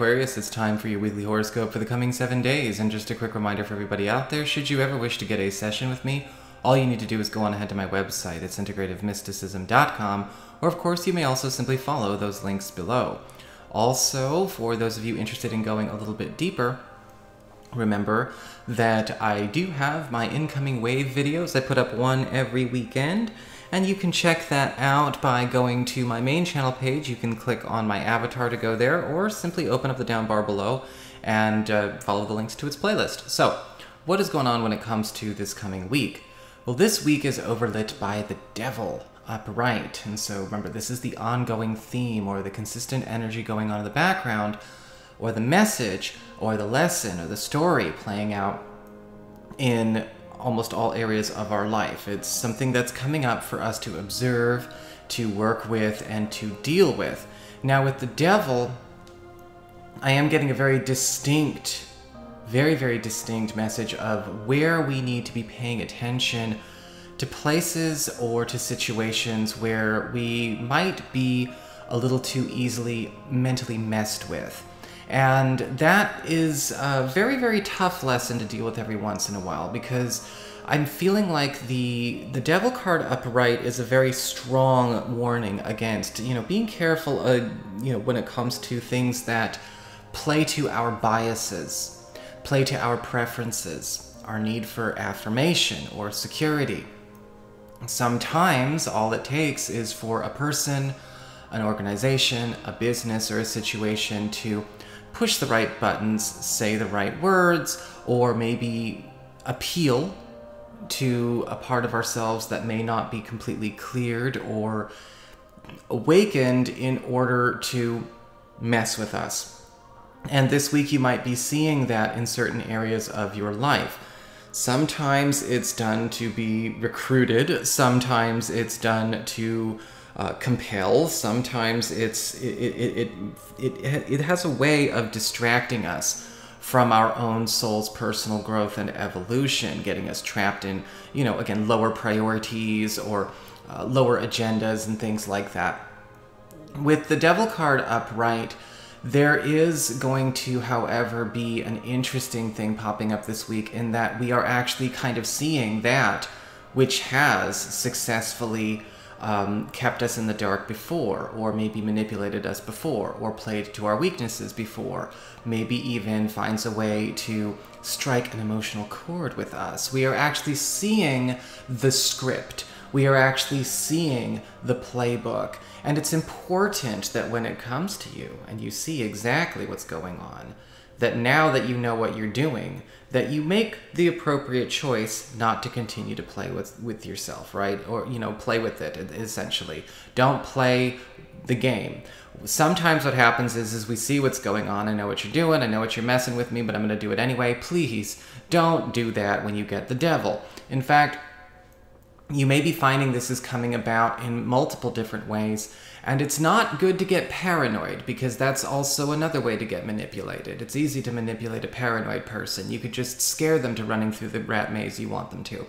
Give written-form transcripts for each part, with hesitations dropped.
Aquarius, it's time for your weekly horoscope for the coming 7 days. And just a quick reminder for everybody out there, should you ever wish to get a session with me, all you need to do is go on ahead to my website. It's integrativemysticism.com, or of course you may also simply follow those links below. Also, for those of you interested in going a little bit deeper, remember that I do have my incoming wave videos. I put up one every weekend, and you can check that out by going to my main channel page. You can click on my avatar to go there, or simply open up the down bar below and follow the links to its playlist. So, what is going on when it comes to this coming week? Well, this week is overlit by the devil upright, and so remember, this is the ongoing theme, or the consistent energy going on in the background, or the message, or the lesson, or the story playing out in almost all areas of our life. It's something that's coming up for us to observe, to work with, and to deal with. Now, with the devil, I am getting a very distinct, very distinct message of where we need to be paying attention to places or to situations where we might be a little too easily mentally messed with. And that is a very tough lesson to deal with every once in a while, because I'm feeling like the devil card upright is a very strong warning against, being careful, when it comes to things that play to our biases, play to our preferences, our need for affirmation or security. Sometimes all it takes is for a person, an organization, a business, or a situation to push the right buttons, say the right words, or maybe appeal to a part of ourselves that may not be completely cleared or awakened in order to mess with us. And this week you might be seeing that in certain areas of your life. Sometimes it's done to be recruited, sometimes it's done to compel, sometimes it has a way of distracting us from our own soul's personal growth and evolution, getting us trapped in, again, lower priorities or lower agendas and things like that. With the devil card upright, there is going to, however, be an interesting thing popping up this week, in that we are actually kind of seeing that which has successfully kept us in the dark before, or maybe manipulated us before, or played to our weaknesses before, maybe even finds a way to strike an emotional chord with us. We are actually seeing the script. We are actually seeing the playbook. And it's important that when it comes to you and you see exactly what's going on, that now that you know what you're doing, that you make the appropriate choice not to continue to play with yourself, right? Or, play with it, essentially. Don't play the game. Sometimes what happens is we see what's going on. I know what you're doing. I know what you're messing with me, but I'm going to do it anyway. Please don't do that when you get the devil. In fact, you may be finding this is coming about in multiple different ways, and it's not good to get paranoid, because that's also another way to get manipulated. It's easy to manipulate a paranoid person. You could just scare them to running through the rat maze you want them to.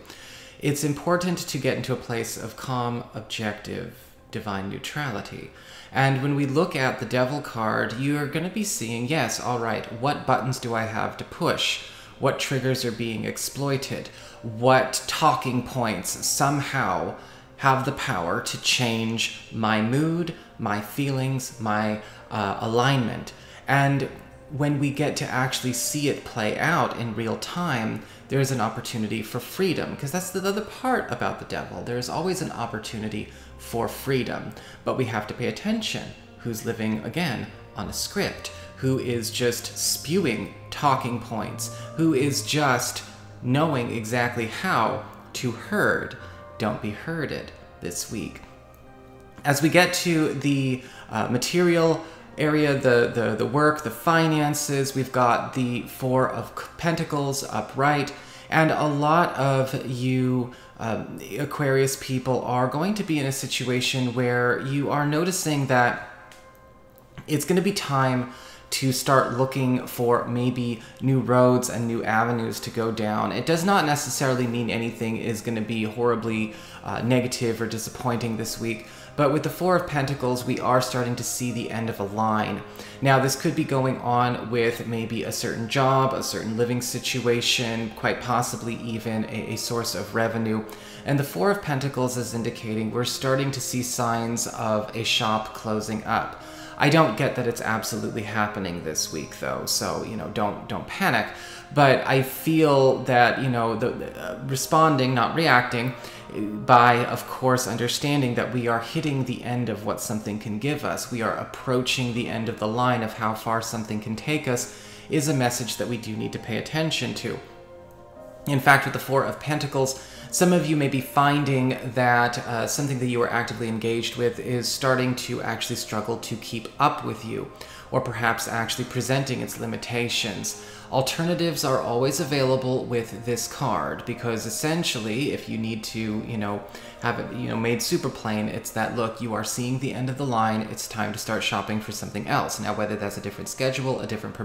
It's important to get into a place of calm, objective, divine neutrality. And when we look at the devil card, you're going to be seeing, yes, all right, what buttons do I have to push? What triggers are being exploited? What talking points somehow have the power to change my mood, my feelings, my alignment? And when we get to actually see it play out in real time, there's an opportunity for freedom, because that's the other part about the devil. There's always an opportunity for freedom, but we have to pay attention. Who's living, again, on a script? Who is just spewing talking points? Who is just knowing exactly how to herd? Don't be herded this week. As we get to the material area, the work, the finances, we've got the Four of Pentacles upright, and a lot of you Aquarius people are going to be in a situation where you are noticing that it's going to be time to start looking for maybe new roads and new avenues to go down. It does not necessarily mean anything is going to be horribly negative or disappointing this week, but with the Four of Pentacles, we are starting to see the end of a line. Now, this could be going on with maybe a certain job, a certain living situation, quite possibly even a source of revenue. And the Four of Pentacles is indicating we're starting to see signs of a shop closing up. I don't get that it's absolutely happening this week, though, so, you know, don't panic. But I feel that, you know, responding, not reacting, by, of course, understanding that we are hitting the end of what something can give us. We are approaching the end of the line of how far something can take us is a message that we do need to pay attention to. In fact, with the Four of Pentacles, some of you may be finding that something that you are actively engaged with is starting to actually struggle to keep up with you, or perhaps actually presenting its limitations. Alternatives are always available with this card, because essentially, if you need to, you know, have it, you know, made super plain, it's that, look, you are seeing the end of the line, it's time to start shopping for something else. Now, whether that's a different schedule, a different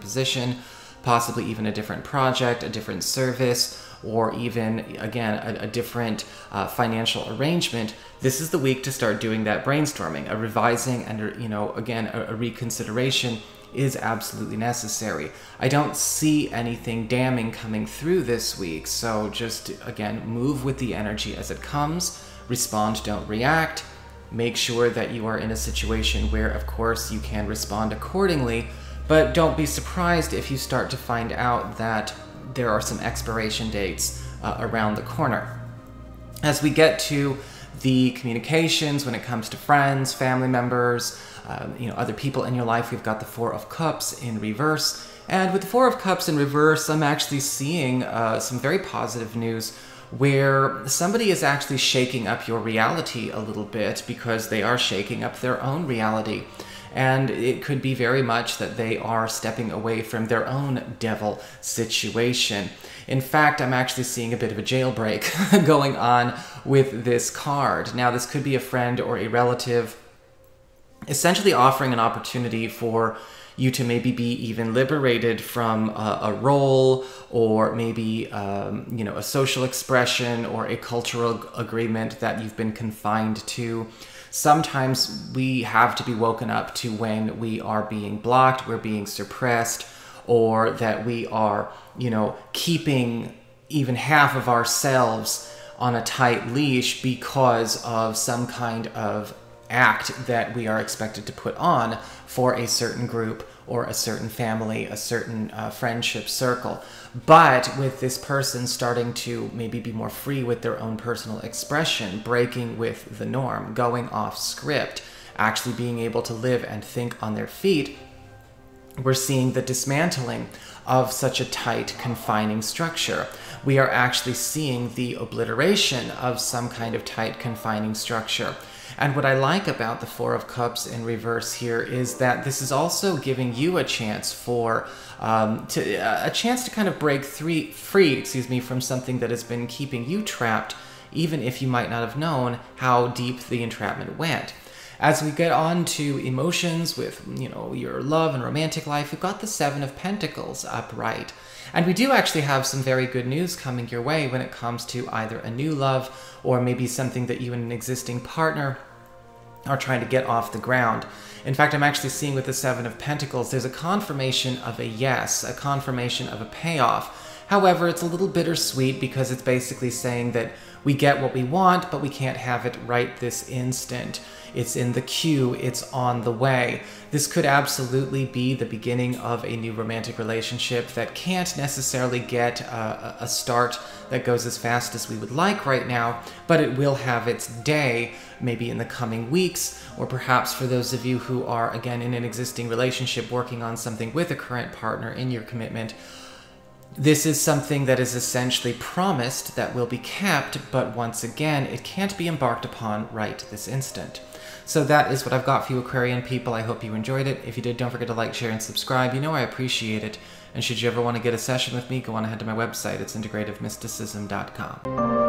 position, possibly even a different project, a different service, or even, again, a different financial arrangement, this is the week to start doing that brainstorming. A revising and, you know, again, a reconsideration is absolutely necessary. I don't see anything damning coming through this week, so just, again, move with the energy as it comes. Respond, don't react. Make sure that you are in a situation where, of course, you can respond accordingly, but don't be surprised if you start to find out that there are some expiration dates around the corner. As we get to the communications when it comes to friends, family members, you know, other people in your life, we've got the Four of Cups in reverse. And with the Four of Cups in reverse, I'm actually seeing some very positive news where somebody is actually shaking up your reality a little bit, because they are shaking up their own reality. And it could be very much that they are stepping away from their own devil situation. In fact, I'm actually seeing a bit of a jailbreak going on with this card. Now, this could be a friend or a relative essentially offering an opportunity for you to maybe be even liberated from a role, or maybe you know, a social expression or a cultural agreement that you've been confined to. Sometimes we have to be woken up to when we are being blocked, we're being suppressed, or that we are, you know, keeping even half of ourselves on a tight leash because of some kind of act that we are expected to put on for a certain group or a certain family, a certain friendship circle. But with this person starting to maybe be more free with their own personal expression, breaking with the norm, going off script, actually being able to live and think on their feet, we're seeing the dismantling of such a tight, confining structure. We are actually seeing the obliteration of some kind of tight, confining structure. And what I like about the Four of Cups in reverse here is that this is also giving you a chance for a chance to kind of break free, from something that has been keeping you trapped, even if you might not have known how deep the entrapment went. As we get on to emotions with, you know, your love and romantic life, we've got the Seven of Pentacles upright. And we do actually have some very good news coming your way when it comes to either a new love or maybe something that you and an existing partner are trying to get off the ground. In fact, I'm actually seeing with the Seven of Pentacles, there's a confirmation of a yes, a confirmation of a payoff. However, it's a little bittersweet because it's basically saying that we get what we want, but we can't have it right this instant. It's in the queue, it's on the way. This could absolutely be the beginning of a new romantic relationship that can't necessarily get a start that goes as fast as we would like right now, but it will have its day maybe in the coming weeks, or perhaps for those of you who are, again, in an existing relationship working on something with a current partner in your commitment. This is something that is essentially promised that will be kept, but once again, it can't be embarked upon right this instant. So that is what I've got for you, Aquarian people. I hope you enjoyed it. If you did, don't forget to like, share, and subscribe. You know I appreciate it. And should you ever want to get a session with me, go on ahead to my website. It's integrativemysticism.com.